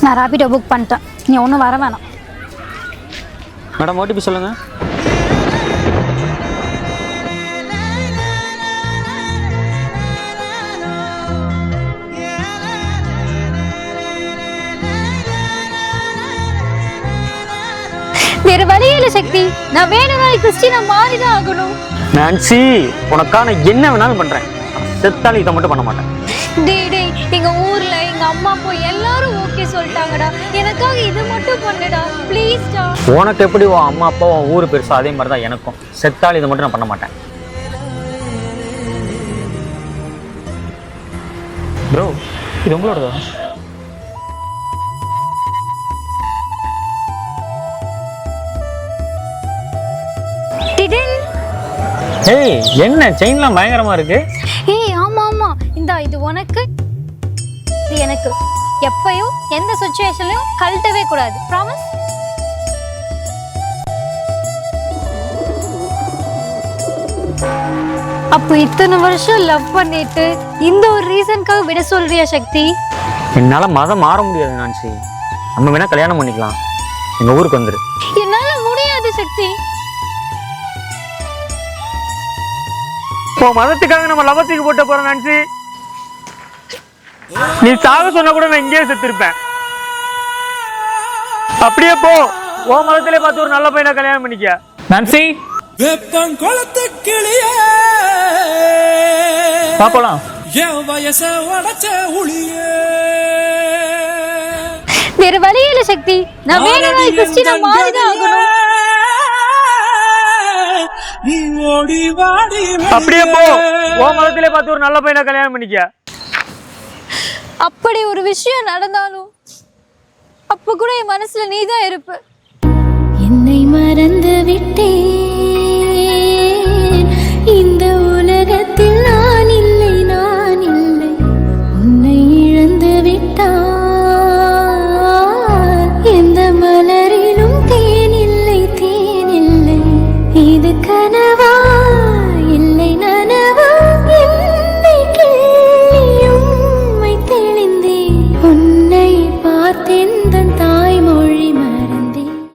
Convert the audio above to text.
நான் ராபிடோ புக் பண்ணிட்டேன், நீ ஒன்றும் வர வேணாம். மேடம் ஓடிபி சொல்லுங்க. வேற வழி இல்ல சக்தி, நான் வேணும்னா கிறிஸ்டினா மாறிதான் ஆகணும். நான்சி, உனக்கான என்ன வேணாலும் பண்றேன், செத்தாலும் இதை மட்டும் பண்ண மாட்டேன். டேய் டேய், எங்க ஊர்ல எங்க அம்மா அப்பா எல்லாரும் ஓகே சொல்லிட்டாங்கடா, எனக்காக இது மட்டும் பண்ணுடா ப்ளீஸ்டா. உனக்கு எப்படி உன் அம்மா அப்பா உன் ஊர் பெருசா அதே மாதிரி தான் எனக்கும். செத்தாலும் இதை மட்டும் நான் பண்ண மாட்டேன். ப்ரோ, இது உங்களோடதா? ஏய், என்ன செயின்லாம் பயங்கரமா இருக்கு. ஏய் ஆமா ஆமா, இந்தா இது உனக்கு, இது எனக்கு. எப்பயும் எந்த சிச்சுவேஷன்லயும் கழட்டவே கூடாது, ப்ராமிஸ். அப்போ இத்தனை வருஷம் லவ் பண்ணிட்டு இந்த ஒரு ரீசனுக்காக விட சொல்றியா சக்தி? என்னால மதம் மாற முடியாது நான்சி, நம்ம வேணா கல்யாணம் பண்ணிக்கலாம். எங்க ஊருக்கு வந்துரு. என்னால முடியாது சக்தி. மதத்துக்காக நம்ம லவத்துக்கு போட்ட போறோம் நான்சி. நீ சாக சொன்னா கூட நான் இங்கேயே செத்துருப்பேன். அப்படியே போ, ஓ மதத்திலே பார்த்து ஒரு நல்ல பையனை கல்யாணம் பண்ணிக்க. நான்சி, வெப்பங்குளத்து கிளியே பாப்பலாம். என் வயச உடைச்ச உளியே. வேற வழி இல்ல சக்தி, நான் வேணும்னா கிறிஸ்டினா மாறிதான் ஆகணும். நீ ஓடி வாடி அப்படியே போ, ஓ மதத்திலே பார்த்து ஒரு நல்ல பையனை கல்யாணம் பண்ணிக்க. அப்படி ஒரு விஷயம் நடந்தாலும் அப்ப கூட என் மனசுல நீதான் இருப்ப. என்னை மறந்த